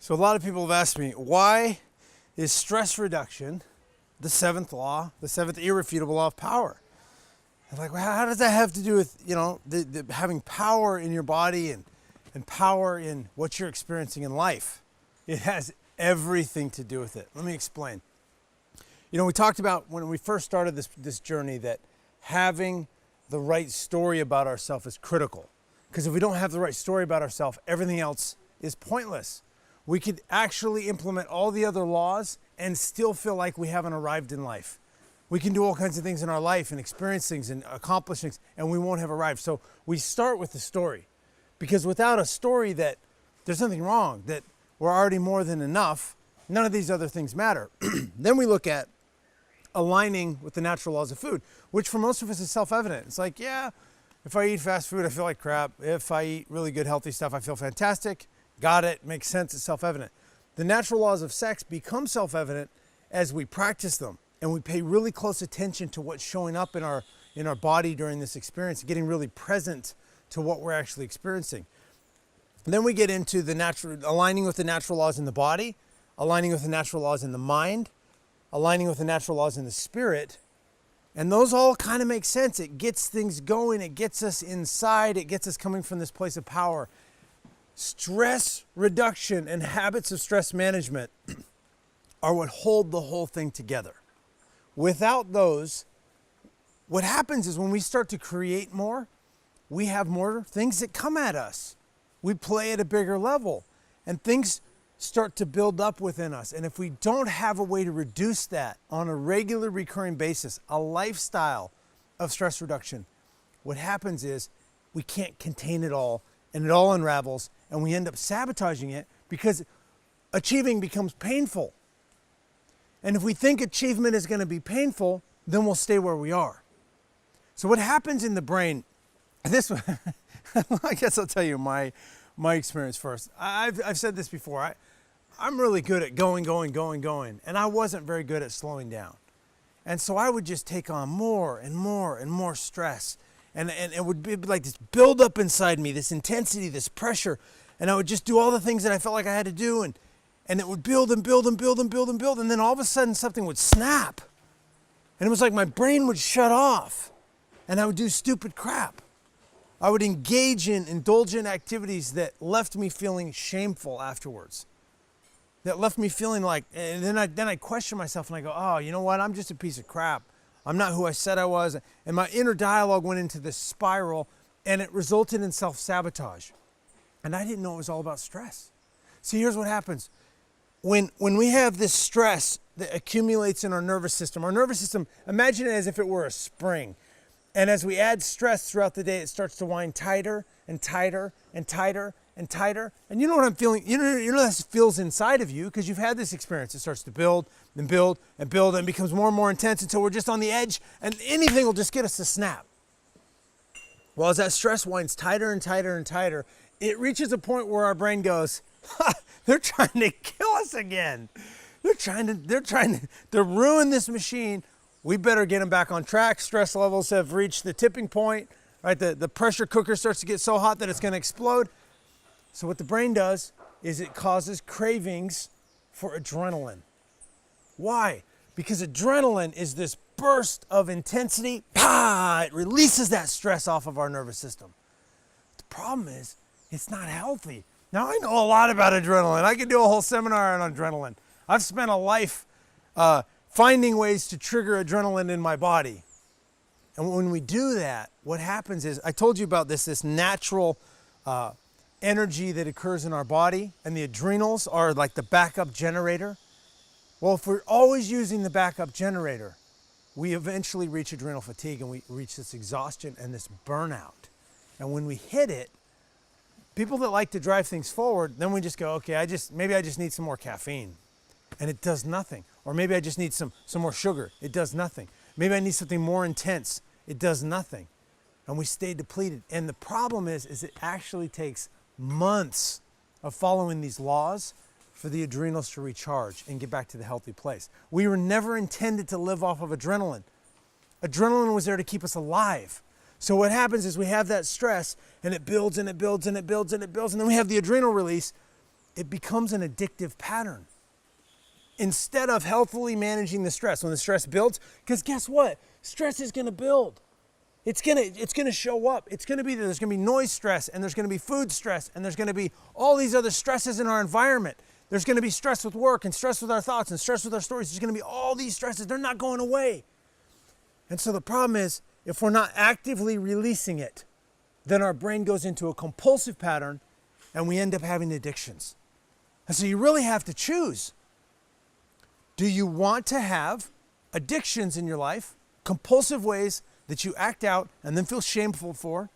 So a lot of people have asked me, why is stress reduction the seventh law, the seventh irrefutable law of power? And like, well, how does that have to do with, the having power in your body and power in what you're experiencing in life? It has everything to do with it. Let me explain. We talked about when we first started this journey that having the right story about ourselves is critical. Because if we don't have the right story about ourselves, everything else is pointless. We could actually implement all the other laws and still feel like we haven't arrived in life. We can do all kinds of things in our life and experience things and accomplish things, and we won't have arrived. So we start with the story. Because without a story that there's nothing wrong, that we're already more than enough, none of these other things matter. Then we look at aligning with the natural laws of food, which for most of us is self-evident. It's like, yeah, if I eat fast food, I feel like crap. If I eat really good, healthy stuff, I feel fantastic. Got it, makes sense, it's self-evident. The natural laws of sex become self-evident as we practice them and we pay really close attention to what's showing up in our body during this experience, getting really present to what we're actually experiencing. And then we get into aligning with the natural laws in the body, aligning with the natural laws in the mind, aligning with the natural laws in the spirit. And those all kind of make sense. It gets things going, it gets us inside, it gets us coming from this place of power. Stress reduction and habits of stress management are what hold the whole thing together. Without those, what happens is when we start to create more, we have more things that come at us. We play at a bigger level and things start to build up within us. And if we don't have a way to reduce that on a regular recurring basis, a lifestyle of stress reduction, what happens is we can't contain it all and it all unravels and we end up sabotaging it because achieving becomes painful. And if we think achievement is going to be painful, then we'll stay where we are. So what happens in the brain, this, I guess I'll tell you my experience first. I've said this before. I'm really good at going, and I wasn't very good at slowing down. And so I would just take on more and more and more stress. And it would be like this build up inside me, this intensity, this pressure. And I would just do all the things that I felt like I had to do. And it would build and build and build and build and build. And then all of a sudden something would snap. And it was like my brain would shut off. And I would do stupid crap. I would indulge in activities that left me feeling shameful afterwards. That left me feeling like, and then I question myself and I go, oh, you know what? I'm just a piece of crap. I'm not who I said I was. And my inner dialogue went into this spiral and it resulted in self-sabotage. And I didn't know it was all about stress. See, here's what happens. When we have this stress that accumulates in our nervous system, imagine it as if it were a spring. And as we add stress throughout the day, it starts to wind tighter and tighter and tighter and tighter. And you know what I'm feeling? You know this feels inside of you because you've had this experience. It starts to build and build and build and becomes more and more intense until we're just on the edge and anything will just get us to snap. Well, as that stress winds tighter and tighter and tighter, it reaches a point where our brain goes, they're trying to kill us again. They're trying to ruin this machine. We better get them back on track. Stress levels have reached the tipping point, right? The pressure cooker starts to get so hot that it's going to explode. So what the brain does is it causes cravings for adrenaline. Why? Because adrenaline is this burst of intensity. It releases that stress off of our nervous system. The problem is it's not healthy. Now I know a lot about adrenaline. I could do a whole seminar on adrenaline. I've spent a life finding ways to trigger adrenaline in my body. And when we do that, what happens is, I told you about this natural energy that occurs in our body, and the adrenals are like the backup generator. Well, if we're always using the backup generator, we eventually reach adrenal fatigue and we reach this exhaustion and this burnout. And when we hit it, people that like to drive things forward, then we just go, okay, maybe I just need some more caffeine. And it does nothing. Or maybe I just need some more sugar. It does nothing. Maybe I need something more intense. It does nothing. And we stay depleted. And the problem is it actually takes months of following these laws for the adrenals to recharge and get back to the healthy place. We were never intended to live off of adrenaline. Adrenaline was there to keep us alive. So what happens is we have that stress and it builds and it builds and it builds and it builds, and then we have the adrenal release. it becomes an addictive pattern. Instead of healthily managing the stress, when the stress builds, because guess what? Stress is going to build. It's gonna show up. There's gonna be noise stress, and there's gonna be food stress, and there's gonna be all these other stresses in our environment. There's gonna be stress with work, and stress with our thoughts, and stress with our stories. There's gonna be all these stresses. They're not going away. And so the problem is, if we're not actively releasing it, then our brain goes into a compulsive pattern, and we end up having addictions. And so you really have to choose. Do you want to have addictions in your life, compulsive ways that you act out and then feel shameful for?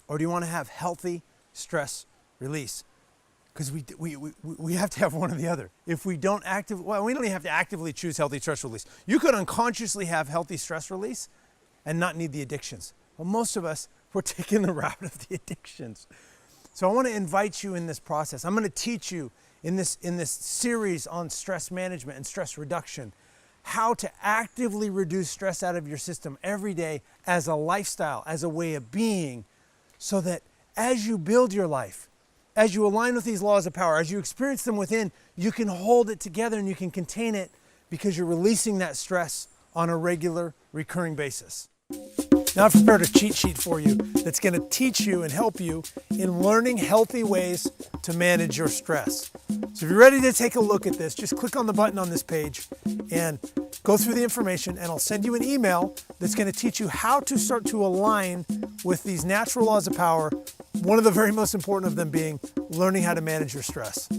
Or do you want to have healthy stress release? Because we have to have one or the other. If we don't we don't even have to actively choose healthy stress release. You could unconsciously have healthy stress release and not need the addictions. Well, most of us, we're taking the route of the addictions. So I want to invite you in this process. I'm going to teach you in this series on stress management and stress reduction, how to actively reduce stress out of your system every day as a lifestyle, as a way of being, so that as you build your life, as you align with these laws of power, as you experience them within, you can hold it together and you can contain it because you're releasing that stress on a regular, recurring basis. Now I've prepared a cheat sheet for you that's going to teach you and help you in learning healthy ways to manage your stress. So if you're ready to take a look at this, just click on the button on this page and go through the information, and I'll send you an email that's going to teach you how to start to align with these natural laws of power, one of the very most important of them being learning how to manage your stress.